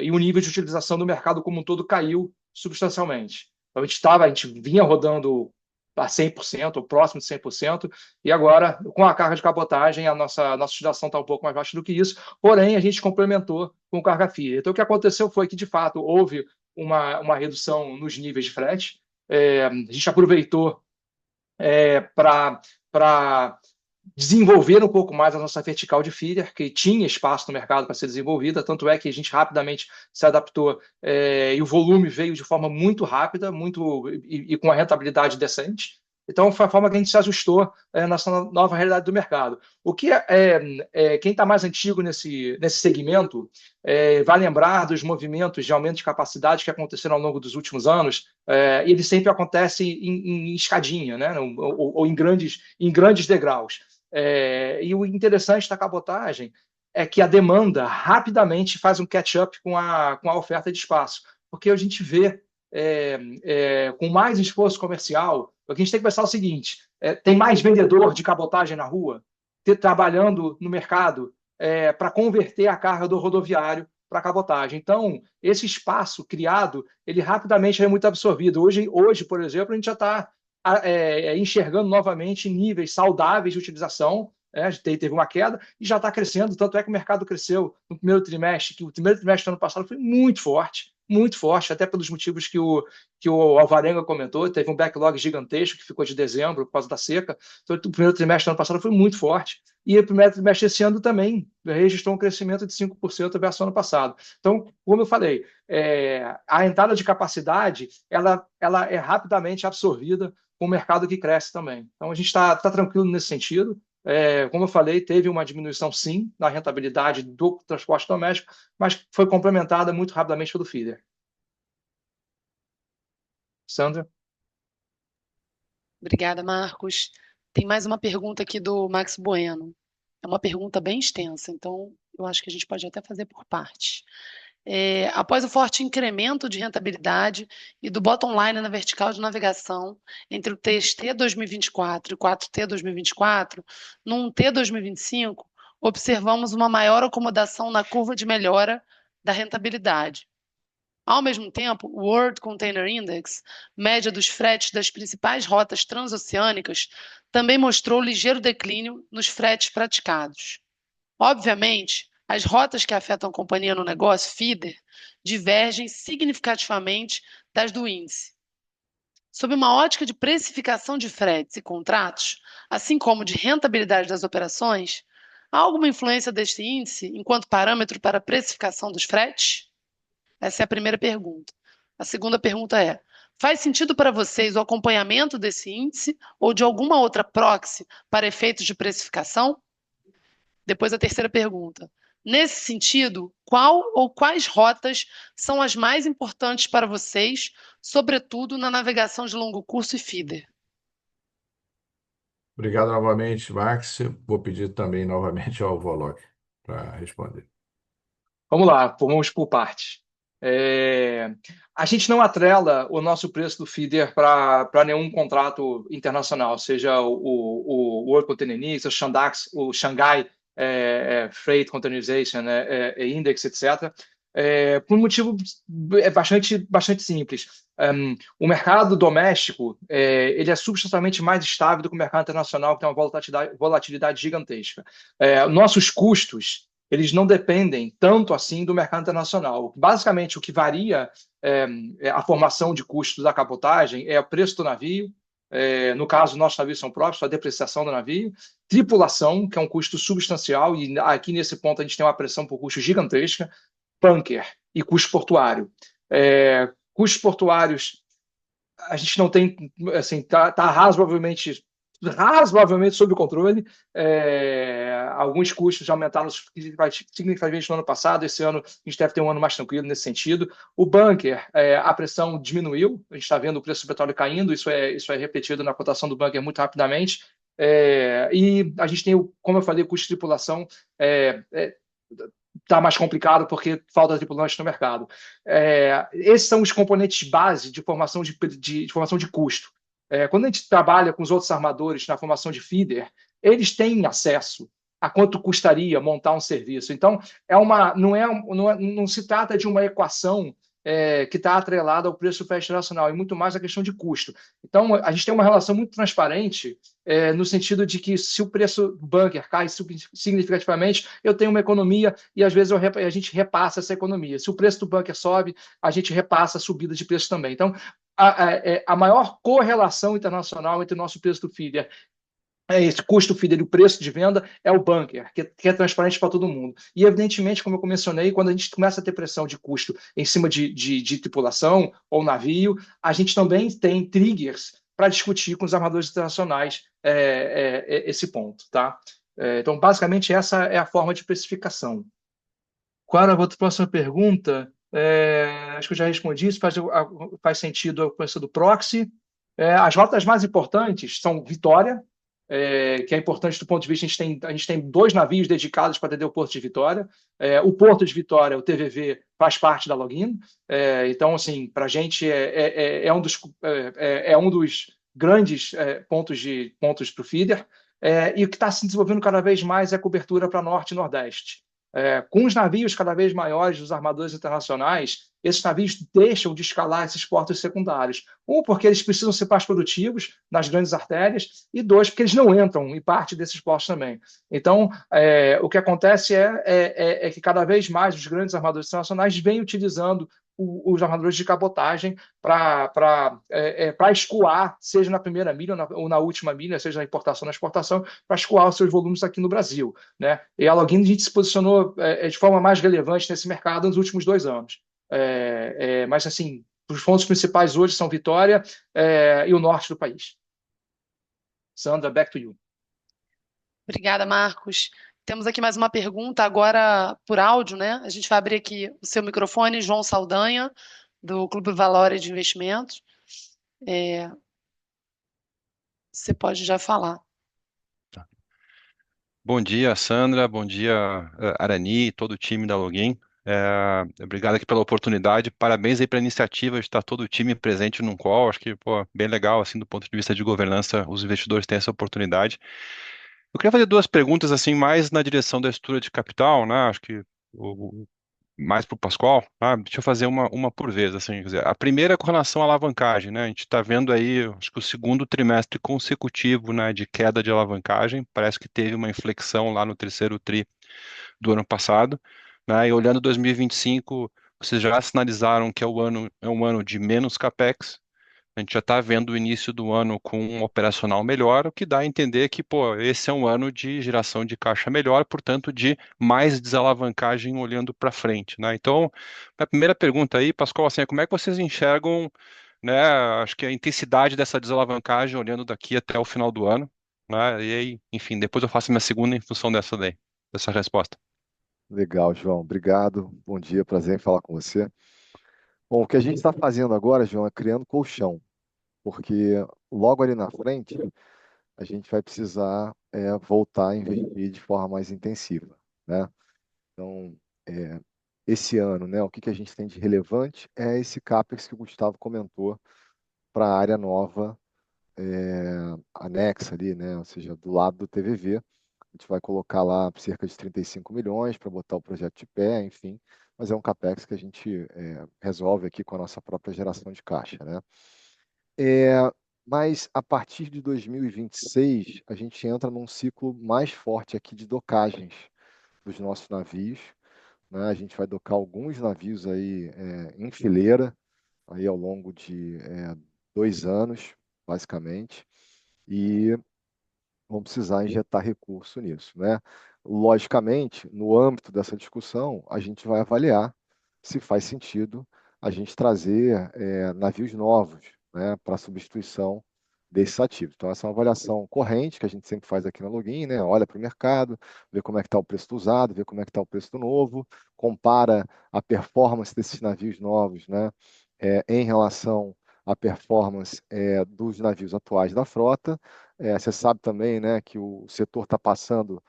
e o nível de utilização do mercado como um todo caiu substancialmente. Então, a gente vinha rodando a 100%, ou próximo de 100%, e agora, com a carga de cabotagem, a nossa utilização está um pouco mais baixa do que isso, porém, a gente complementou com carga fria. Então, o que aconteceu foi que, de fato, houve uma redução nos níveis de frete. A gente aproveitou para desenvolver um pouco mais a nossa vertical de feeder, que tinha espaço no mercado para ser desenvolvida, tanto é que a gente rapidamente se adaptou e o volume veio de forma muito rápida e com a rentabilidade decente. Então, foi a forma que a gente se ajustou nessa nova realidade do mercado. O que quem está mais antigo nesse segmento vai lembrar dos movimentos de aumento de capacidade que aconteceram ao longo dos últimos anos, e ele sempre acontece em escadinha, né? ou em grandes degraus. E o interessante da cabotagem é que a demanda rapidamente faz um catch-up com a oferta de espaço, porque a gente vê com mais esforço comercial, o que a gente tem que pensar é o seguinte: tem mais vendedor de cabotagem na rua trabalhando no mercado para converter a carga do rodoviário para cabotagem. Então, esse espaço criado, ele rapidamente é muito absorvido. Hoje, por exemplo, a gente já está enxergando novamente níveis saudáveis de utilização. Teve uma queda e já está crescendo, tanto é que o mercado cresceu no primeiro trimestre, que o primeiro trimestre do ano passado foi muito forte, até pelos motivos que o Alvarenga comentou. Teve um backlog gigantesco que ficou de dezembro por causa da seca. Então, o primeiro trimestre do ano passado foi muito forte. E o primeiro trimestre desse ano também registrou um crescimento de 5% versus o ano passado. Então, como eu falei, a entrada de capacidade ela é rapidamente absorvida com o mercado que cresce também. Então, a gente está tranquilo nesse sentido. Como eu falei, teve uma diminuição, sim, na rentabilidade do transporte doméstico, mas foi complementada muito rapidamente pelo feeder. Sandra? Obrigada, Marcos. Tem mais uma pergunta aqui do Max Bueno. É uma pergunta bem extensa, então eu acho que a gente pode até fazer por partes. Após o forte incremento de rentabilidade e do bottom line na vertical de navegação entre o TST 2024 e o 4T 2024, no 1T 2025, observamos uma maior acomodação na curva de melhora da rentabilidade. Ao mesmo tempo, o World Container Index, média dos fretes das principais rotas transoceânicas, também mostrou ligeiro declínio nos fretes praticados. Obviamente, as rotas que afetam a companhia no negócio, feeder, divergem significativamente das do índice. Sob uma ótica de precificação de fretes e contratos, assim como de rentabilidade das operações, há alguma influência deste índice enquanto parâmetro para a precificação dos fretes? Essa é a primeira pergunta. A segunda pergunta é: faz sentido para vocês o acompanhamento desse índice ou de alguma outra proxy para efeitos de precificação? Depois a terceira pergunta. Nesse sentido, qual ou quais rotas são as mais importantes para vocês, sobretudo na navegação de longo curso e feeder? Obrigado novamente, Max. Vou pedir também novamente ao Volok para responder. Vamos lá, vamos por partes. A gente não atrela o nosso preço do feeder para nenhum contrato internacional, seja o World Container Index, o Shanghai Freight Containerization Index, etc. Por um motivo bastante simples. O mercado doméstico ele é substancialmente mais estável do que o mercado internacional, que tem uma volatilidade gigantesca. Nossos custos eles não dependem tanto assim do mercado internacional. Basicamente, o que varia a formação de custos da cabotagem é o preço do navio, no caso, nossos navios são próprios, a depreciação do navio, tripulação, que é um custo substancial, e aqui nesse ponto a gente tem uma pressão por custo gigantesca, bunker e custo portuário. Custos portuários, a gente não tem, assim, tá razoavelmente sob controle. Alguns custos já aumentaram significativamente no ano passado. Esse ano a gente deve ter um ano mais tranquilo nesse sentido. O bunker, a pressão diminuiu. A gente está vendo o preço do petróleo caindo. Isso é repetido na cotação do bunker muito rapidamente. E a gente tem, como eu falei, o custo de tripulação está mais complicado porque falta tripulante no mercado. Esses são os componentes base de formação de custo. Quando a gente trabalha com os outros armadores na formação de feeder, eles têm acesso a quanto custaria montar um serviço. Então, não se trata de uma equação que está atrelada ao preço do frete nacional, e muito mais a questão de custo. Então, a gente tem uma relação muito transparente no sentido de que se o preço do bunker cai significativamente, eu tenho uma economia e às vezes a gente repassa essa economia. Se o preço do bunker sobe, a gente repassa a subida de preço também. Então, a maior correlação internacional entre o nosso preço do feeder, esse custo feeder e o preço de venda, é o bunker, que é transparente para todo mundo. E, evidentemente, como eu mencionei, quando a gente começa a ter pressão de custo em cima de tripulação ou navio, a gente também tem triggers para discutir com os armadores internacionais esse ponto. Tá? Então, basicamente, essa é a forma de precificação. Qual era a próxima pergunta? Acho que eu já respondi. Isso faz sentido a coisa do proxy. As rotas mais importantes são Vitória, que é importante do ponto de vista, a gente tem 2 navios dedicados para atender o Porto de Vitória. O Porto de Vitória, o TVV, faz parte da Login. Então, assim, para a gente é um dos grandes pontos para o feeder. E o que está se desenvolvendo cada vez mais é a cobertura para Norte e Nordeste. Com os navios cada vez maiores dos armadores internacionais, esses navios deixam de escalar esses portos secundários. Porque eles precisam ser mais produtivos nas grandes artérias, e 2, porque eles não entram em parte desses portos também. Então, o que acontece é que cada vez mais os grandes armadores internacionais vêm utilizando os armadores de cabotagem para escoar, seja na primeira milha ou na última milha, seja na importação ou na exportação, para escoar os seus volumes aqui no Brasil. Né? E a Login, a gente se posicionou de forma mais relevante nesse mercado nos últimos 2 anos. Mas, assim, os pontos principais hoje são Vitória e o norte do país. Sandra, back to you. Obrigada, Marcos. Temos aqui mais uma pergunta, agora por áudio, né? A gente vai abrir aqui o seu microfone, João Saldanha, do Clube Valore de Investimentos. Você pode já falar. Bom dia, Sandra. Bom dia, Arani, todo o time da Login. Obrigado aqui pela oportunidade. Parabéns aí pela iniciativa de estar todo o time presente num call. Acho que, pô, bem legal, assim, do ponto de vista de governança, os investidores têm essa oportunidade. Eu queria fazer duas perguntas, assim, mais na direção da estrutura de capital, né? Acho que mais para o Pascoal, tá? Deixa eu fazer uma por vez, assim, quer dizer, a primeira é com relação à alavancagem, né? A gente está vendo aí, acho que o segundo trimestre consecutivo, né, de queda de alavancagem, parece que teve uma inflexão lá no terceiro tri do ano passado, né? E olhando 2025, vocês já sinalizaram que é um ano de menos capex. A gente já está vendo o início do ano com um operacional melhor, o que dá a entender que, pô, esse é um ano de geração de caixa melhor, portanto, de mais desalavancagem olhando para frente, né? Então, a primeira pergunta aí, Pascoal, assim, é como é que vocês enxergam, né, acho que a intensidade dessa desalavancagem olhando daqui até o final do ano, né? E aí, enfim, depois eu faço minha segunda em função dessa daí, dessa resposta. Legal, João. Obrigado. Bom dia, prazer em falar com você. Bom, o que a gente está fazendo agora, João, é criando colchão, porque logo ali na frente a gente vai precisar voltar a investir de forma mais intensiva, né? Então, é, esse ano, né, o que que a gente tem de relevante é esse CAPEX que o Gustavo comentou para a área nova, anexa ali, né, ou seja, do lado do TVV. A gente vai colocar lá cerca de 35 milhões para botar o projeto de pé, enfim, mas é um CAPEX que a gente resolve aqui com a nossa própria geração de caixa, né? É, mas a partir de 2026, a gente entra num ciclo mais forte aqui de docagens dos nossos navios, né? A gente vai docar alguns navios aí em fileira, aí ao longo de 2 anos, basicamente, e vão precisar injetar recurso nisso, né? Logicamente, no âmbito dessa discussão, a gente vai avaliar se faz sentido a gente trazer navios novos, né, para substituição desses ativos. Então, essa é uma avaliação corrente que a gente sempre faz aqui na Login, né? Olha para o mercado, vê como é que está o preço do usado, vê como é que está o preço do novo, compara a performance desses navios novos, né, em relação à performance dos navios atuais da frota. Você sabe também, né, que o setor está passando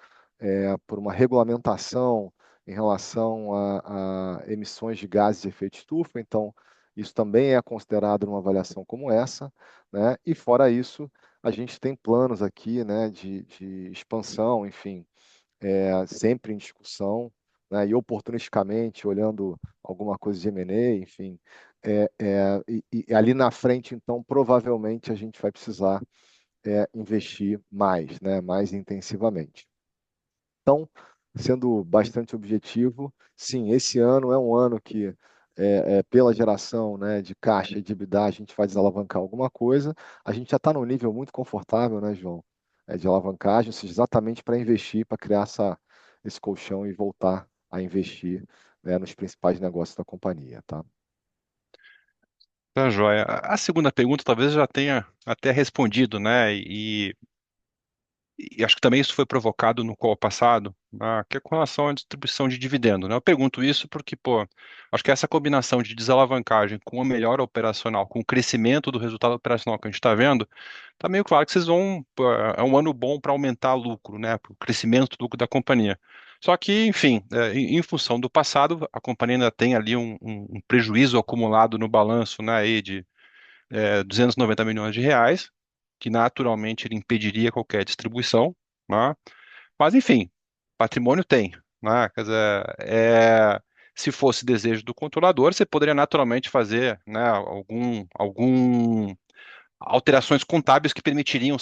por uma regulamentação em relação a emissões de gases de efeito estufa, então isso também é considerado numa avaliação como essa, né? E fora isso, a gente tem planos aqui, né, de expansão, enfim, sempre em discussão, né, e oportunisticamente olhando alguma coisa de M&A, enfim, e ali na frente, então, provavelmente a gente vai precisar investir mais, né, mais intensivamente. Então, sendo bastante objetivo, sim, esse ano é um ano que, pela geração, né, de caixa e de EBITDA, a gente vai desalavancar alguma coisa. A gente já está num nível muito confortável, né, João, de alavancagem, ou seja, exatamente para investir, para criar esse colchão e voltar a investir, né, nos principais negócios da companhia, tá? Tá, joia. A segunda pergunta talvez eu já tenha até respondido, né? E acho que também isso foi provocado no call passado, que é com relação à distribuição de dividendo, né? Eu pergunto isso porque, pô, acho que essa combinação de desalavancagem com a melhora operacional, com o crescimento do resultado operacional que a gente está vendo, tá meio claro que vocês vão, pô, é um ano bom para aumentar lucro, né? Para o crescimento do lucro da companhia. Só que, enfim, em função do passado, a companhia ainda tem ali um prejuízo acumulado no balanço, né, aí de 290 milhões de reais, que naturalmente ele impediria qualquer distribuição, né? Mas enfim, patrimônio tem, né? Quer dizer, se fosse desejo do controlador, você poderia naturalmente fazer, né, algum alterações contábeis que permitiriam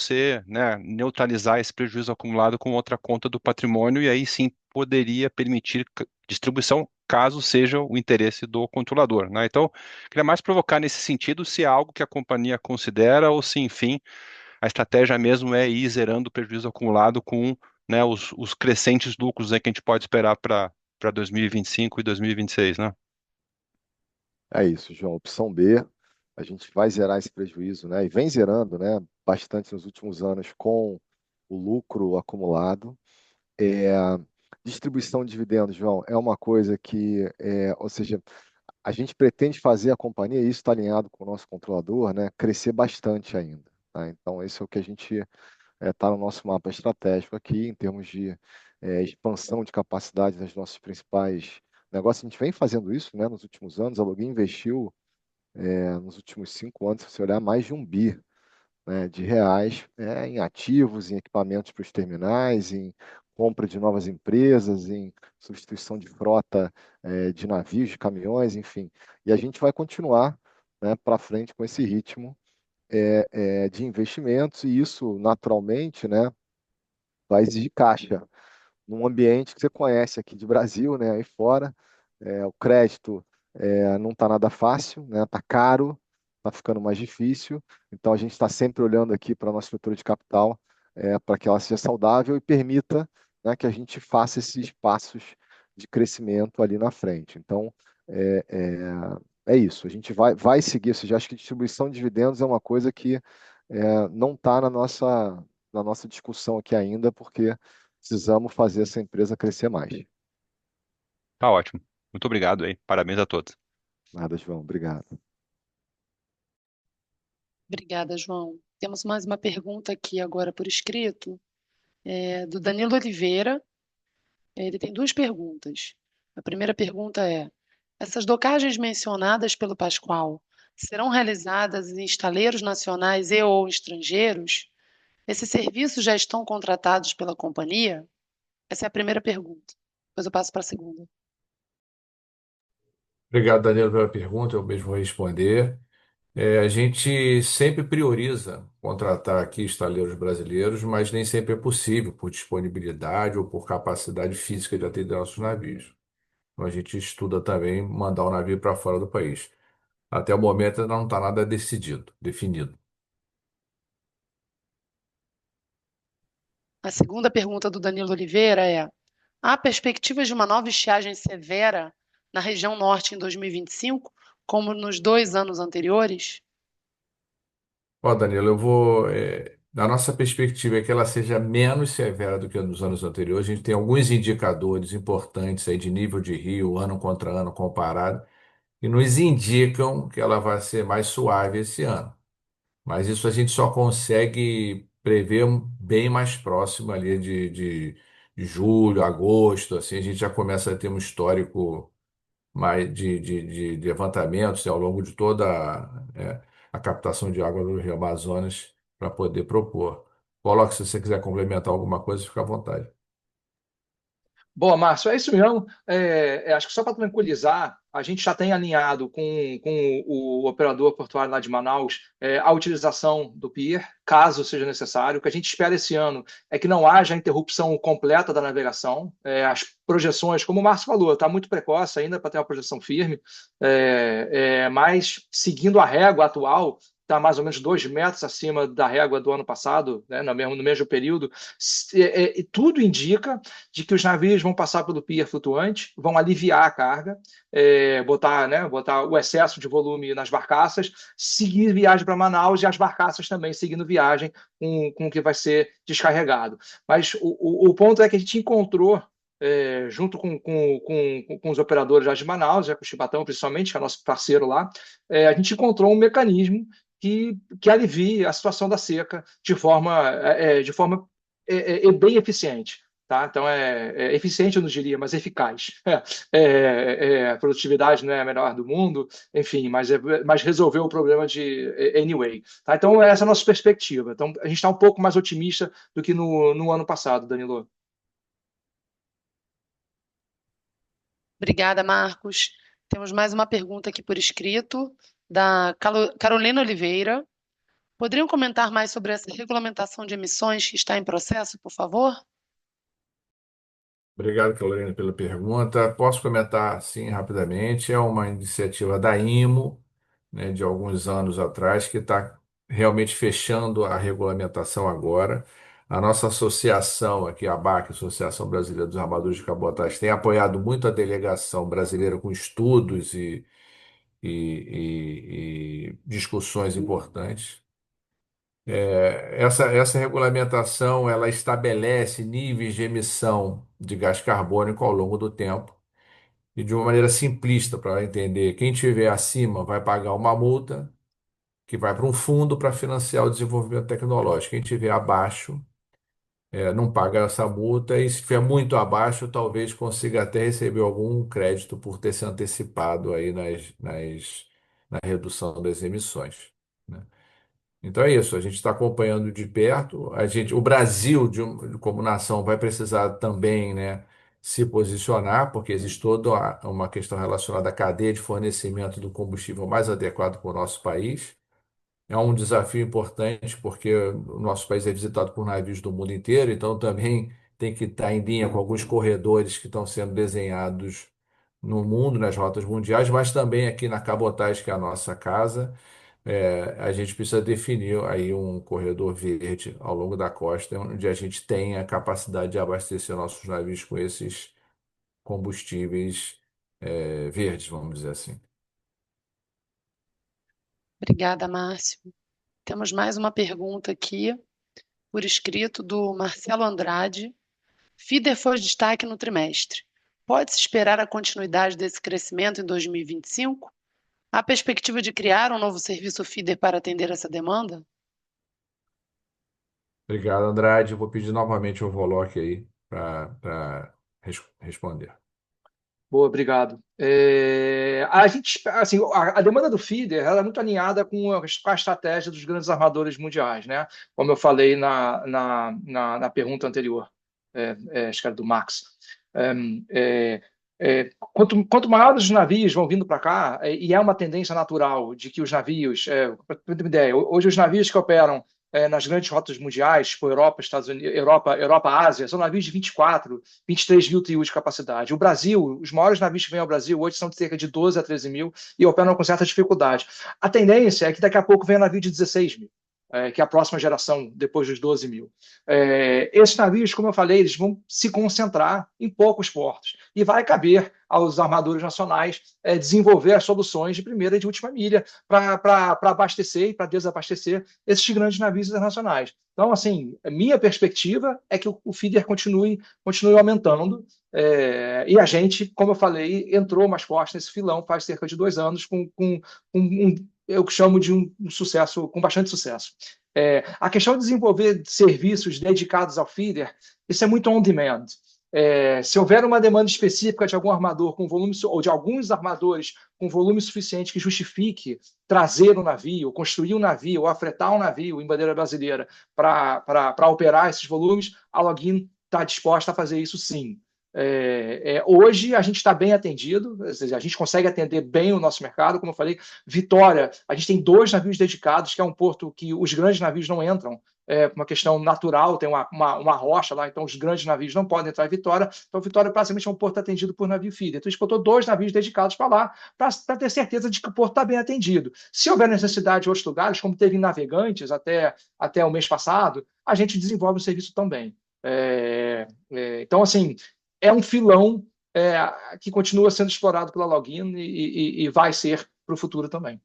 né, neutralizar esse prejuízo acumulado com outra conta do patrimônio e aí sim poderia permitir distribuição caso seja o interesse do controlador, né? Então, queria mais provocar nesse sentido se é algo que a companhia considera ou se, enfim, a estratégia mesmo é ir zerando o prejuízo acumulado com, né, os crescentes lucros aí que a gente pode esperar para 2025 e 2026, né? É isso, João. Opção B, a gente vai zerar esse prejuízo, né? E vem zerando, né? Bastante nos últimos anos com o lucro acumulado. É, distribuição de dividendos, João, é uma coisa que, ou seja, a gente pretende fazer a companhia, e isso está alinhado com o nosso controlador, né? Crescer bastante ainda, tá? Então, esse é o que a gente está no nosso mapa estratégico aqui, em termos de expansão de capacidade das nossas principais negócios. A gente vem fazendo isso, né, nos últimos anos. A Login investiu, nos últimos 5 anos, se você olhar, mais de 1 bi, né, de reais, em ativos, em equipamentos para os terminais, em compra de novas empresas, em substituição de frota, de navios, de caminhões, enfim. E a gente vai continuar, né, para frente com esse ritmo de investimentos, e isso, naturalmente, né, vai exigir caixa num ambiente que você conhece aqui de Brasil, né, aí fora, o crédito não está nada fácil, né, está caro, está ficando mais difícil, então a gente está sempre olhando aqui para a nossa estrutura de capital, para que ela seja saudável e permita, né, que a gente faça esses passos de crescimento ali na frente. Então, é, isso, a gente vai seguir, ou seja, acho que distribuição de dividendos é uma coisa que não está na nossa discussão aqui ainda, porque precisamos fazer essa empresa crescer mais. Tá ótimo. Muito obrigado aí. Parabéns a todos. Nada, João. Obrigado. Obrigada, João. Temos mais uma pergunta aqui agora por escrito, do Danilo Oliveira. Ele tem duas perguntas. A primeira pergunta é: essas docagens mencionadas pelo Pascoal serão realizadas em estaleiros nacionais e/ou estrangeiros? Esses serviços já estão contratados pela companhia? Essa é a primeira pergunta. Depois eu passo para a segunda. Obrigado, Danilo, pela pergunta. Eu mesmo vou responder. A gente sempre prioriza contratar aqui estaleiros brasileiros, mas nem sempre é possível por disponibilidade ou por capacidade física de atender nossos navios. Então a gente estuda também mandar o navio para fora do país. Até o momento ainda não está nada decidido, definido. A segunda pergunta do Danilo Oliveira é: há perspectivas de uma nova estiagem severa na região norte em 2025, como nos 2 anos anteriores? Ó, Danilo, eu vou. A nossa perspectiva é que ela seja menos severa do que nos anos anteriores. A gente tem alguns indicadores importantes aí de nível de rio, ano contra ano comparado, que nos indicam que ela vai ser mais suave esse ano. Mas isso a gente só consegue prever bem mais próximo ali de julho, agosto, assim, a gente já começa a ter um histórico mais de levantamentos, né, ao longo de toda a captação de água do Rio Amazonas para poder propor. Coloque, se você quiser complementar alguma coisa, fica à vontade. Boa, Márcio, é isso mesmo. Acho que só para tranquilizar, a gente já tem alinhado com o operador portuário lá de Manaus a utilização do pier, caso seja necessário. O que a gente espera esse ano é que não haja interrupção completa da navegação. As projeções, como o Márcio falou, está muito precoce ainda para ter uma projeção firme, mas seguindo a régua atual, está mais ou menos 2 metros acima da régua do ano passado, né, no mesmo período. Tudo indica de que os navios vão passar pelo pier flutuante, vão aliviar a carga, botar o excesso de volume nas barcaças, seguir viagem para Manaus e as barcaças também seguindo viagem com o que vai ser descarregado. Mas o ponto é que a gente encontrou junto com os operadores lá de Manaus, com o Chibatão principalmente, que é nosso parceiro lá, a gente encontrou um mecanismo que alivie a situação da seca de forma bem eficiente. Tá? Então, eficiente, eu não diria, mas eficaz. A produtividade não é a melhor do mundo, enfim, mas resolveu o problema de anyway. Tá? Então, essa é a nossa perspectiva. Então, a gente está um pouco mais otimista do que no ano passado, Danilo. Obrigada, Marcos. Temos mais uma pergunta aqui por escrito, da Carolina Oliveira. Poderiam comentar mais sobre essa regulamentação de emissões que está em processo, por favor? Obrigado, Carolina, pela pergunta. Posso comentar, sim, rapidamente. É uma iniciativa da IMO, né, de alguns anos atrás, que está realmente fechando a regulamentação agora. A nossa associação aqui, a ABAC, Associação Brasileira dos Armadores de Cabotagem, tem apoiado muito a delegação brasileira com estudos e discussões importantes. Essa regulamentação ela estabelece níveis de emissão de gás carbônico ao longo do tempo e de uma maneira simplista para entender. Quem tiver acima vai pagar uma multa que vai para um fundo para financiar o desenvolvimento tecnológico. Quem estiver abaixo, não paga essa multa, e se estiver muito abaixo, talvez consiga até receber algum crédito por ter se antecipado aí na redução das emissões, né? Então é isso, a gente está acompanhando de perto. O Brasil, como nação, vai precisar também, né, se posicionar, porque existe toda uma questão relacionada à cadeia de fornecimento do combustível mais adequado para o nosso país. É um desafio importante, porque o nosso país é visitado por navios do mundo inteiro, então também tem que estar em linha com alguns corredores que estão sendo desenhados no mundo, nas rotas mundiais, mas também aqui na cabotagem, que é a nossa casa. A gente precisa definir aí um corredor verde ao longo da costa, onde a gente tenha a capacidade de abastecer nossos navios com esses combustíveis, verdes, vamos dizer assim. Obrigada, Márcio. Temos mais uma pergunta aqui, por escrito, do Marcelo Andrade. Feeder foi destaque no trimestre. Pode-se esperar a continuidade desse crescimento em 2025? Há perspectiva de criar um novo serviço feeder para atender essa demanda? Obrigado, Andrade. Eu vou pedir novamente o Voloc aí para responder. Boa, obrigado. A gente, assim, a demanda do feeder ela é muito alinhada com a estratégia dos grandes armadores mundiais, né? Como eu falei na pergunta anterior, acho que era do Max. Quanto maiores os navios vão vindo para cá, e é uma tendência natural de que os navios, para ter uma ideia, hoje os navios que operam nas grandes rotas mundiais, tipo Europa, Estados Unidos, Europa, Ásia, são navios de 24, 23 mil TEU de capacidade. O Brasil, os maiores navios que vêm ao Brasil hoje são de cerca de 12 a 13 mil e operam com certa dificuldade. A tendência é que daqui a pouco venha navio de 16 mil, que é a próxima geração, depois dos 12 mil. Esses navios, como eu falei, eles vão se concentrar em poucos portos e vai caber aos armadores nacionais desenvolver as soluções de primeira e de última milha para abastecer e para desabastecer esses grandes navios internacionais. Então, assim, a minha perspectiva é que o feeder continue aumentando, e a gente, como eu falei, entrou mais forte nesse filão faz cerca de 2 anos com eu chamo de um sucesso, com bastante sucesso. A questão de desenvolver serviços dedicados ao feeder, isso é muito on demand. Se houver uma demanda específica de algum armador com volume, ou de alguns armadores com volume suficiente que justifique trazer um navio, construir um navio, ou afretar um navio em bandeira brasileira para operar esses volumes, a Login está disposta a fazer isso sim. Hoje a gente está bem atendido, ou seja, a gente consegue atender bem o nosso mercado, como eu falei. Vitória, a gente tem 2 navios dedicados, que é um porto que os grandes navios não entram, uma questão natural, tem uma rocha lá, então os grandes navios não podem entrar em Vitória. Então, Vitória praticamente é um porto atendido por navio feeder. Então, a gente botou 2 navios dedicados para lá, para ter certeza de que o porto está bem atendido. Se houver necessidade em outros lugares, como teve em Navegantes até o mês passado, a gente desenvolve o serviço também. Então, assim, é um filão que continua sendo explorado pela Login e vai ser para o futuro também.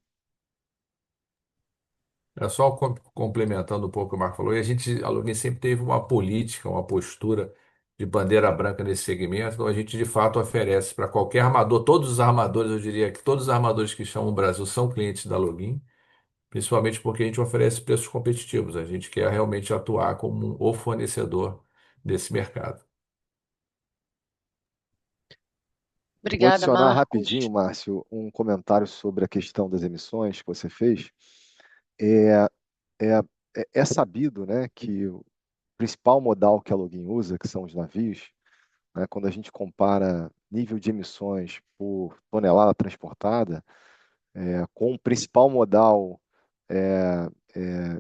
Só complementando um pouco o que o Marco falou, a Login sempre teve uma política, uma postura de bandeira branca nesse segmento, então a gente de fato oferece para qualquer armador, todos os armadores, eu diria que todos os armadores que chamam o Brasil são clientes da Login, principalmente porque a gente oferece preços competitivos, a gente quer realmente atuar como o fornecedor desse mercado. Vou Obrigada, adicionar Marcos. rapidinho, Márcio, um comentário sobre a questão das emissões que você fez. É, é, é sabido, né, que o principal modal que a Login usa, que são os navios, né, quando a gente compara nível de emissões por tonelada transportada, com o principal modal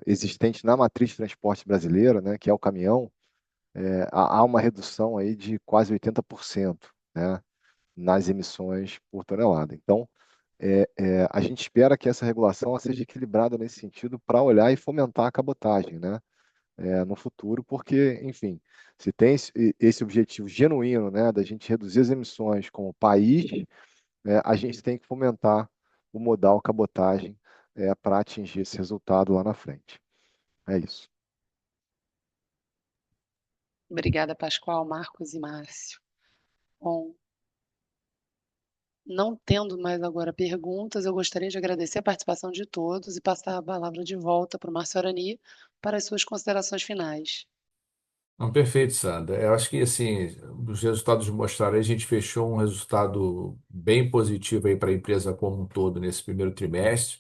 existente na matriz de transporte brasileira, né, que é o caminhão, há uma redução aí de quase 80%, né, nas emissões por tonelada. Então, a gente espera que essa regulação ela seja equilibrada nesse sentido para olhar e fomentar a cabotagem, né, no futuro, porque, enfim, se tem esse objetivo genuíno, né, da gente reduzir as emissões como país, a gente tem que fomentar o modal cabotagem para atingir esse resultado lá na frente. É isso. Obrigada, Pascoal, Marcos e Márcio. Bom, Não tendo mais agora perguntas, eu gostaria de agradecer a participação de todos e passar a palavra de volta para o Márcio Arani para as suas considerações finais. Não, perfeito, Sandra. Eu acho que assim, os resultados mostraram, aí, a gente fechou um resultado bem positivo aí para a empresa como um todo nesse primeiro trimestre.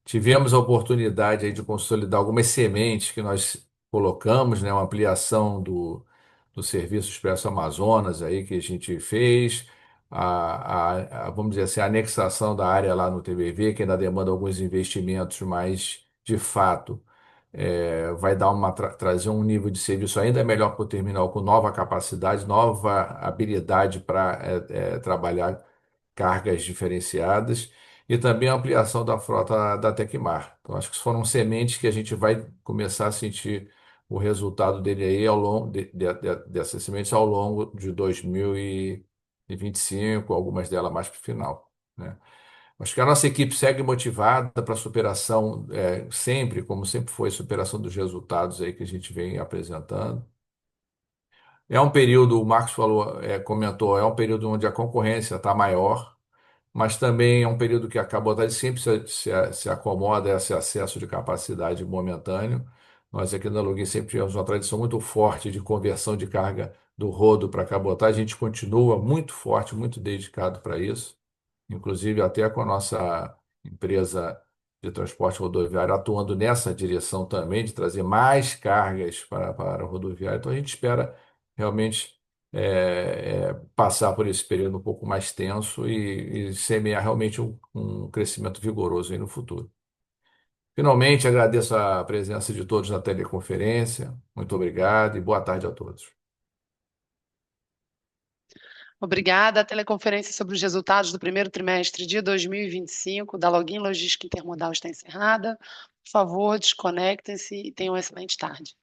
Tivemos a oportunidade aí de consolidar algumas sementes que nós colocamos, né? Uma ampliação do Serviço Expresso Amazonas aí que a gente fez, vamos dizer assim, a anexação da área lá no TBV, que ainda demanda alguns investimentos, mas de fato vai dar trazer um nível de serviço ainda melhor para o terminal, com nova capacidade, nova habilidade para trabalhar cargas diferenciadas e também a ampliação da frota da Tecmar. Então, acho que foram sementes que a gente vai começar a sentir o resultado dele aí ao longo dessas sementes ao longo de 2025, algumas delas mais para o final, né? Acho que a nossa equipe segue motivada para a superação, sempre, como sempre foi, superação dos resultados aí que a gente vem apresentando. É um período, o Marcos falou, comentou, é um período onde a concorrência está maior, mas também é um período que a cabotagem sempre se acomoda a esse acesso de capacidade momentâneo. Nós aqui na Login sempre tivemos uma tradição muito forte de conversão de carga do rodo para cabotagem. A gente continua muito forte, muito dedicado para isso, inclusive até com a nossa empresa de transporte rodoviário atuando nessa direção também, de trazer mais cargas para a rodoviária. Então a gente espera realmente passar por esse período um pouco mais tenso e semear realmente um crescimento vigoroso aí no futuro. Finalmente, agradeço a presença de todos na teleconferência. Muito obrigado e boa tarde a todos. Obrigada. A teleconferência sobre os resultados do primeiro trimestre de 2025 da Login Logística Intermodal está encerrada. Por favor, desconectem-se e tenham uma excelente tarde.